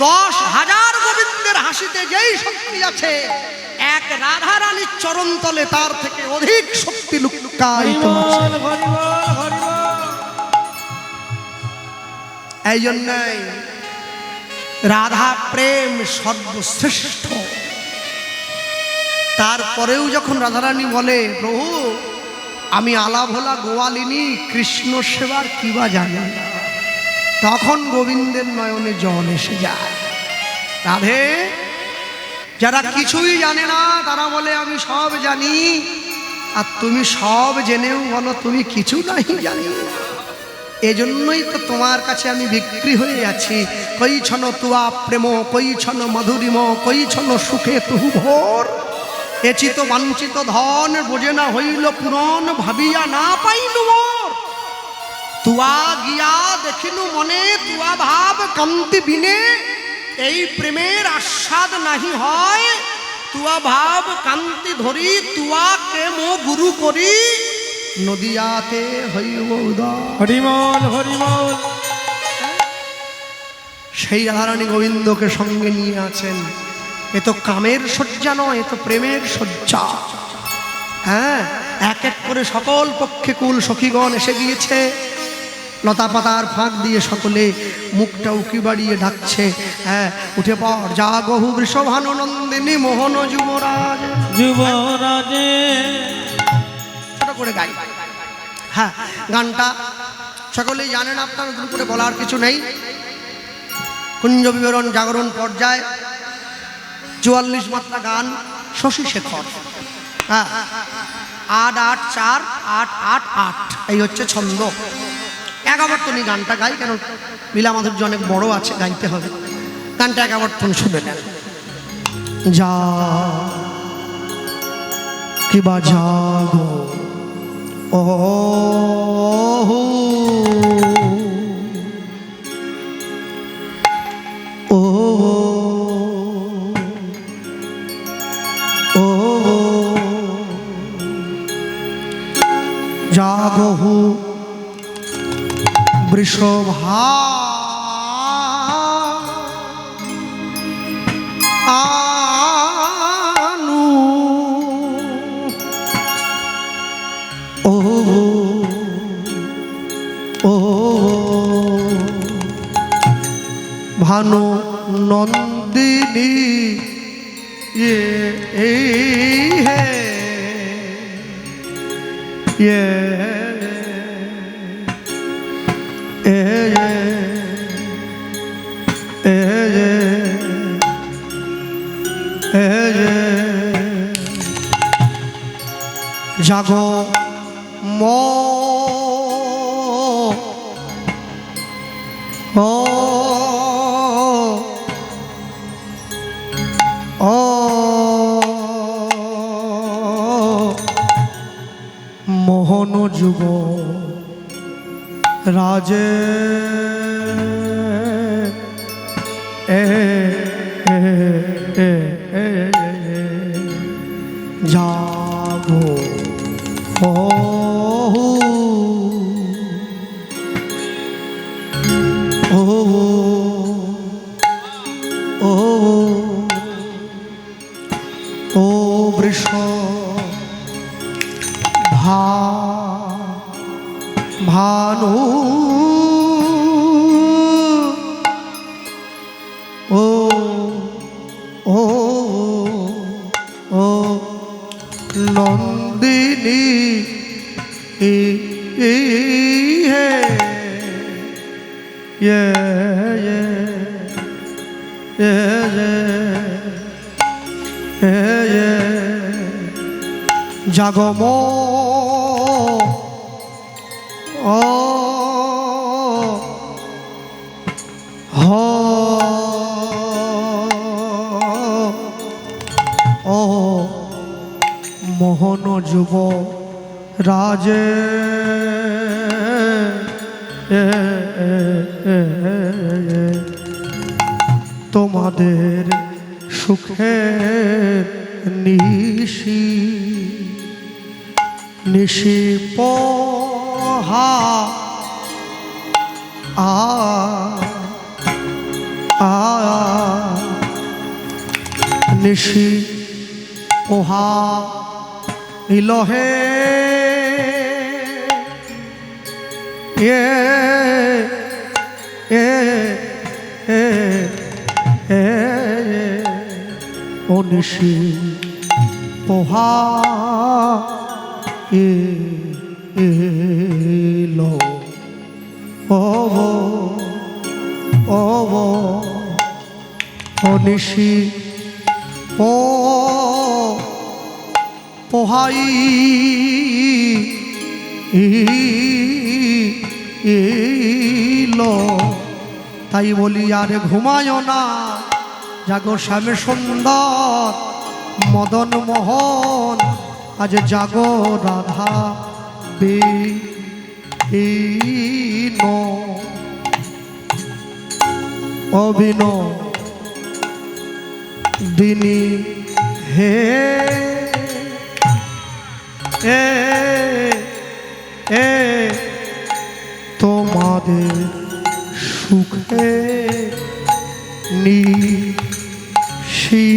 10,000 গোবিন্দের হাসিতে যেই শক্তি আছে, এক রাধা রানীর চরণতলে তার থেকে অধিক শক্তি লুকায়িত আছে। এই জন্যই রাধা প্রেম সর্বশ্রেষ্ঠ। তারপরেও যখন রাধারানী বলে, প্রভু আমি আলা ভোলা গোয়ালিনী, কৃষ্ণ সেবার কিবা জানি না, তখন গোবিন্দের নয়নে জল এসে যায়। রাধে, যারা কিছুই জানে না তারা বলে আমি সব জানি, আর তুমি সব জেনেও বলো তুমি কিছু নাই জানি। এজন্যই তো তোমার কাছে আমি বিক্রি হয়ে আছি। কই ছন তুয়া প্রেম, কই ছন মধুরিম, কই ছন সুখে তুহু ভোর, এচিত বাঞ্ছিত ধন বোঝে না হইল পুরন, ভাবিয়া না পাইলু মোর। তুয়া গিয়া দেখিনু মনে, তুয়া ভাব কান্তি বিনে, এই প্রেমের আস্বাদ নাহি হয়, তুয়া ভাব কান্তি ধরি, তুয়া কে মো গুরু করি, নদিয়াতে হইব উদয়। হরিমল হরিমল। সেই রাধারানী গোবিন্দকে সঙ্গে নিয়ে আছেন। এ তো কামের শয্যা নয়, এ তো প্রেমের শয্যা। হ্যাঁ, এক এক করে সকল পক্ষে কুল সখীগণ এসে গিয়েছে। লতা পাতার ফাঁক দিয়ে সকলে মুখটা উকি বাড়িয়ে ডাকছে, হ্যাঁ উঠে পড় যা গহু বৃষভানু নন্দিনী মোহন যুবরাজ। যুবরাজে ছোট করে গাই। হ্যাঁ, গানটা সকলেই জানেন, আপনার নতুন করে বলার কিছু নেই। কুঞ্জ বিবরণ জাগরণ পর্যায় 44 মাত্রা গান, শশী শেখর। হ্যাঁ, 8-8-4-8-8-8 এই হচ্ছে ছন্দ। একাবর্তনী গানটা গাই, কেন লীলা মাধুর্য অনেক বড় আছে, গাইতে হবে। গানটা একাবর্তন শুনে নেন। যা কিবা জাগো ও ও ও জাগহু বৃষভা আনু ও ও ভানু নন্দিনী হে জাগো মো ও ও মোহন যুব রাজে জাগো ও ও ও ও বৃষ ভানু ও ও ও নন্দিনী জাগমো ও হ ও মোহন যুব রাজে তোমাদের সুখের নিশি নিশি পোহা আ আ নিশি পোহা ইলহে এ এ এ এ ও নিশি পোহা এলো ও ও ও নিশি পোহাই এলো তাই বলি আর ঘুমায়ও না জাগো শ্যামে সুন্দর মদন মোহন আজ জাগো রাধা বিনো অবিন দিনী হে এ এ তোমাদের সুখে নিশি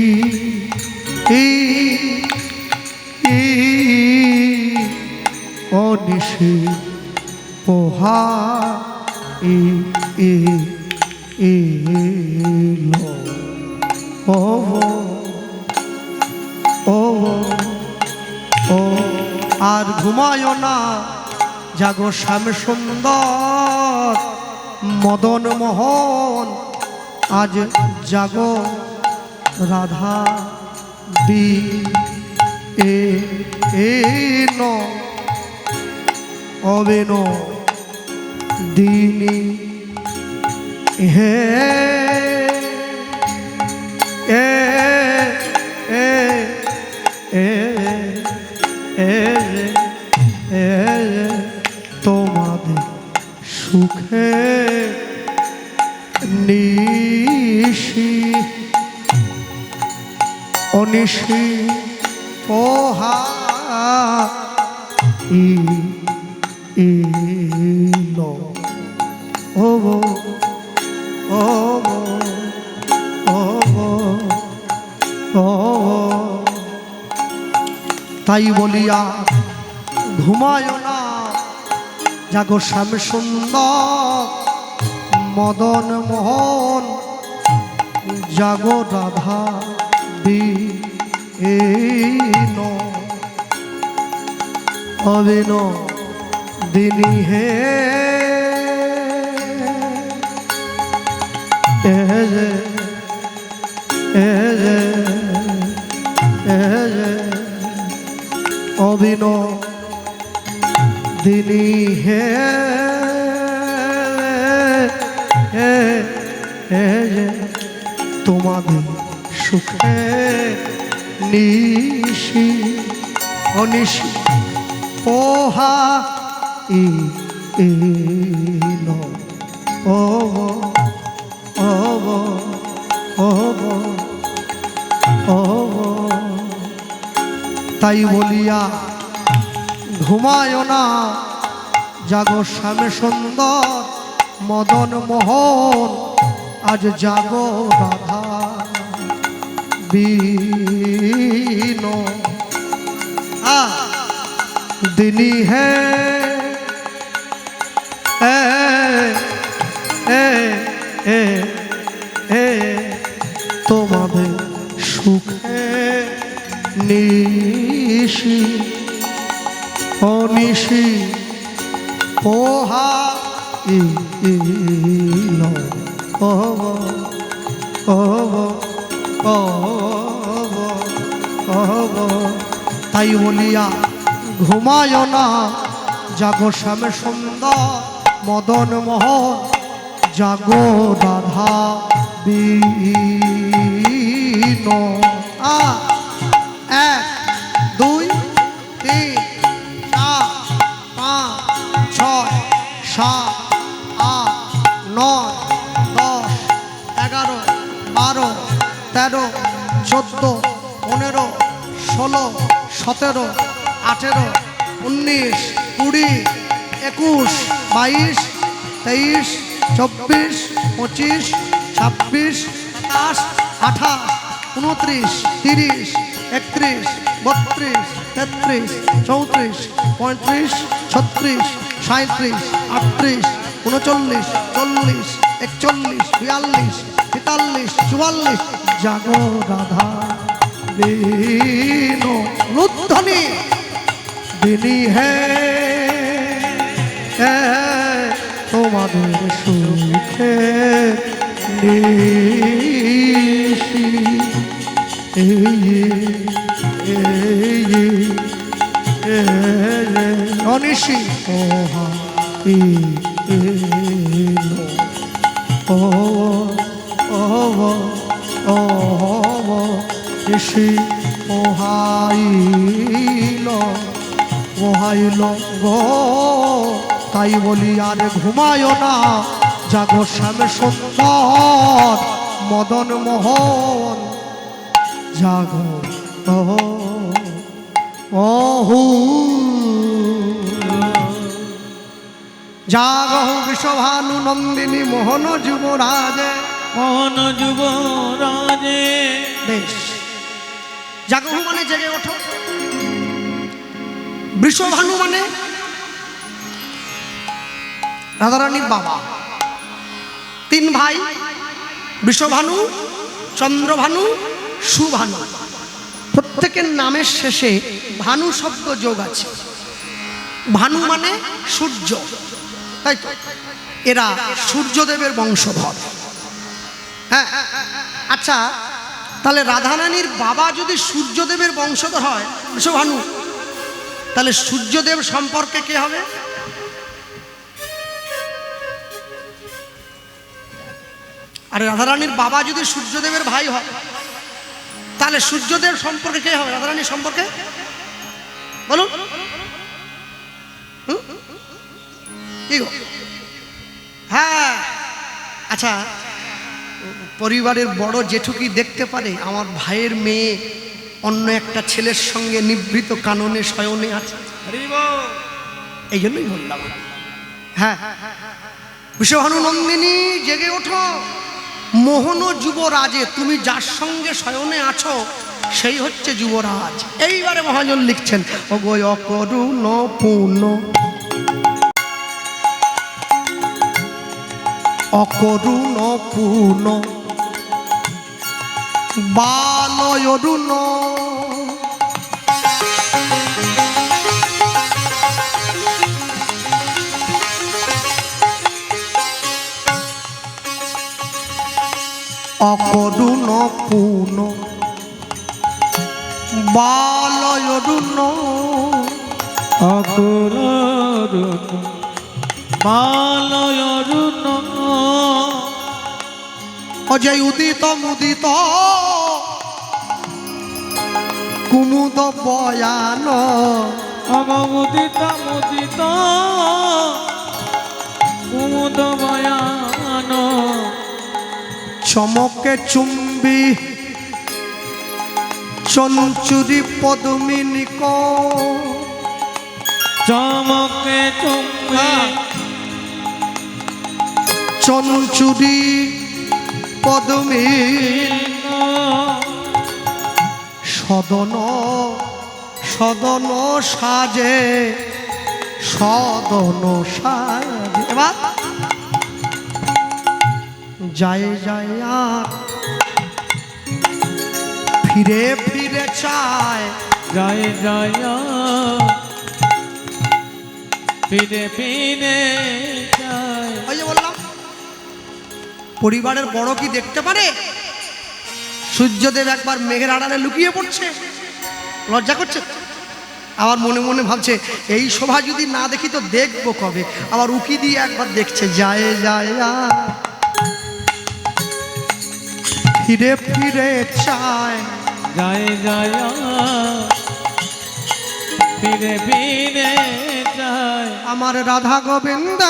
অনিশি পোহা ইলো ও ও ও আর ঘুমায়ও না জাগো শ্যাম সুন্দর মদন মোহন আজ জাগো রাধা বিন অবিন দিনী হে এ এ এ এ এ তোমাদের সুখে নিশি অনিশি পোহা ইলো ও ও ও ও তাই বলিয়া ঘুমায় না জাগো শ্যাম সুন্দর মদন মোহন জাগো রাধা বিন অবিন দিনী হে অবিন দিনী হে তোমাদের সুখে নিশি অনিশি পোহা ইলো ও ও ও ও তাই বলিয়া ঘুমায় না জাগো শ্যামে সুন্দর মদন মোহন আজ জাগো রাধা বিন দিনী হে এ এ এ এ তোমাদের সুখে নিশি অনিশি পোহা ইলো ও ও ও ও তাই বলিয়া ঘুমায় না জাগো শ্যামে সুন্দর মদন মোহন জাগো রাধা বিন। এক দুই তিন চার পাঁচ ছয় সাত আট নয় 10 11 12 13 14 15 16 17 18 19 20 21 22 23 24 25 26 27 28 29 30 31 32 33 34 35 36 37 38 39 40 41 42 43 44 জাগো রাধা বিন। রুদ্ধনি দিনী হে তোমাদের সুখে নিশি অনিশি ওহা ও ঋষি ওহাইল ওহাইল গো, তাই বলি আর ঘুমায় না, জাগো শ্যামে সুন্দর মদন মোহন জাগো অহু জাগো বিশ্বভানু নন্দিনী মোহন যুবরাজে মোহন যুবরাজে। বেশ, জাগো মানে জেগে ওঠো, বৃষভানু মানে রাধারানীর বাবা। 3 ভাই, বৃষভানু, চন্দ্রভানু, সুভানু। প্রত্যেকের নামের শেষে ভানু শব্দ যোগ আছে। ভানু মানে সূর্য, তাই তো? এরা সূর্যদেবের বংশধর। হ্যাঁ, আচ্ছা, তাহলে রাধারানীর বাবা যদি সূর্যদেবের বংশধর হয় বৃষভানু, তাহলে সূর্যদেব সম্পর্কে কে হবে? আরে রাধারানীর বাবা যদি সূর্যদেবের ভাই হয়, তাহলে সূর্যদেব সম্পর্কে কে হবে রাধারানীর সম্পর্কে? বলুন কি গো? হ্যাঁ, আচ্ছা, পরিবারের বড় জেঠু কি দেখতে পারে আমার ভাইয়ের মেয়ে অন্য একটা ছেলের সঙ্গে নিভৃত কাননে শয়নে আছে? এই জন্যই বললাম। হ্যাঁ, বিশ্বভানু নন্দিনী জেগে ওঠো, মোহন যুবরাজে, তুমি যার সঙ্গে শয়নে আছো সেই হচ্ছে যুবরাজ। এইবারে মহাজন লিখছেন, ওগো অকরুণ পূর্ণ অকরুণ পূর্ণ বালয়রুণ অকরুণ পূর্ণ বালয়রুণ অকরুণ বালয়রুণ অজয় উদিত মুদিত কুমুদ বয়ান অমুদিত মুদিত কুমুদ বয়ান চমকে চুম্বি চঞ্চুরি পদ্মিনিক চমকে চুম্বে চঞ্চুরি পদ্মিনিক সদন সদন সাজে সদন সাজে। এবার যায় যায় আর ফিরে ফিরে চায়, জয় জয় ফিরে ফিরে যায়। ওই যে বললাম, পরিবারের বড় কি দেখতে পারে? সূর্যদেব একবার মেঘের আড়ালে লুকিয়ে পড়ছে, লজ্জা করছে? আবার মনে মনে ভাবছে এই শোভা যদি না দেখি তো দেখবো কবে। আবার উকি দিয়ে একবার দেখছে, যায় যায় ফিরে ফিরে চায়, যায় যায় ফিরে ফিরে যায় আমার রাধা গোবিন্দ,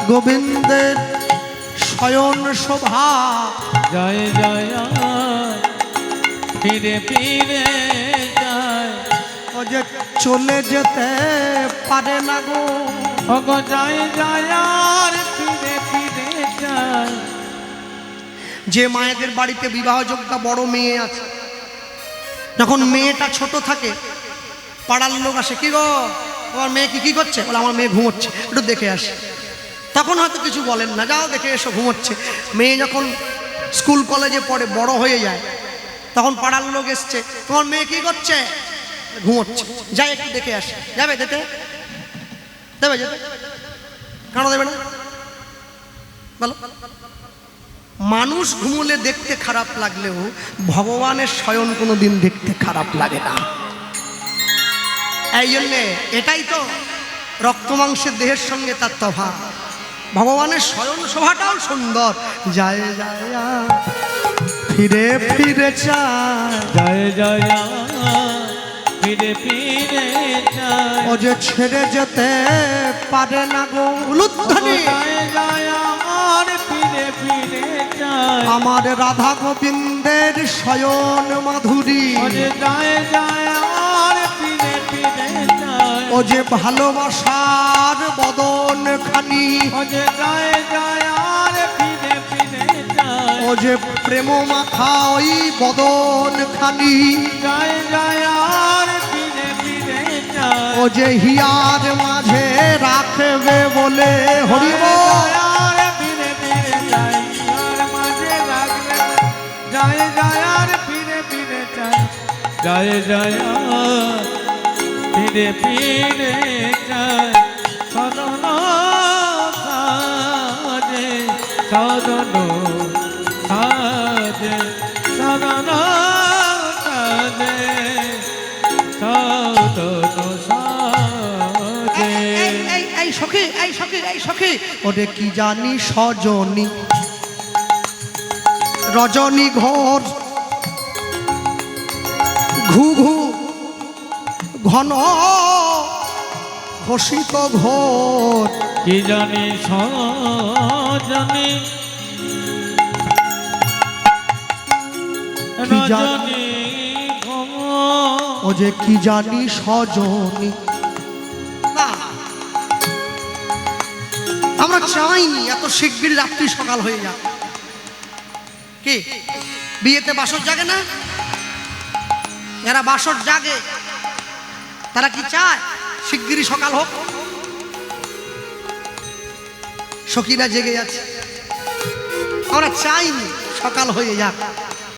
গোবিন্দের শয়ন শোভা। যায় যায় ফিরে ফিরে যায় ও যে চলে যেতে পারে না গো, ওগো যায় যায় আর ফিরে ফিরে যায়। যে মায়েদের বাড়িতে বিবাহযোগ্য বড় মেয়ে আছে, যখন মেয়েটা ছোট থাকে পাড়ার লোক আসে, কি গো তোমার মেয়ে কি করছে? বলে আমার মেয়ে ঘুমোচ্ছে, একটু দেখে আসে। তখন হয়তো কিছু বলেন না, যাও দেখে এসো ঘুমোচ্ছে। মেয়ে যখন স্কুল কলেজে পড়ে বড় হয়ে যায়, তখন পাড়ার লোক এসছে, তোমার মেয়ে কি করছে? ঘুমোচ্ছে, যাই একটু দেখে আসে। যাবে যেতে? দেবে যেতে? কেন দেবে না বলো? মানুষ ঘুমোলে দেখতে খারাপ লাগলেও ভগবানের শয়ন কোনো দিন দেখতে খারাপ লাগে না। এই জন্যে এটাই তো রক্ত মাংসের দেহের সঙ্গে তার তফাৎ। ভগবানের শয়ন শোভাটাও সুন্দর। যায় যায় ফিরে ফিরে চায়, যায় যায় ফিরে ফিরে যায় ও যে ছেড়ে যেতে পারে না গো। উলুধ্বনি। যায় যায় আর ফিরে ফিরে যায় আমার রাধা গোবিন্দের শয়ন মাধুরী। ও যে যায় যায় আর ফিরে ফিরে যায় ও যে ভালোবাসার বদন খানি, ও যে যায় যায় আর ফিরে ফিরে যায় ও যে প্রেম মাখা ওই বদন খানি, যায় যায় আর ফিরে ফিরে যায় ও যে হিয়ার মাঝে রাখবে বলে হরি বল। আর ফিরে ফিরে যায় আর মাঝে লাগবে যায় যায় আর ফিরে ফিরে যায় যায় যায় আর ফিরে ফিরে যায় সদন সাজে সদন সাজে সদন সাজে সদন সাজে এই সখী, এই সখী, এই সখী, ওরে কি জানি সজনী রজনী ঘোর ঘু ঘু ঘন ঘোষিত ঘোর, কি জানি সজনী কি জানি- রজনী ও যে কি জানি সজনী। না, আমরা চাইনি এত শিগগির রাত্রি সকাল হয়ে যাক। কি বিয়েতে বাসর জাগে না? এরা বাসর জাগে, তারা কি চায় শিগগিরই সকাল হোক? সখীরা জেগে যাচ্ছে, আমরা চাইনি সকাল হয়ে যাক।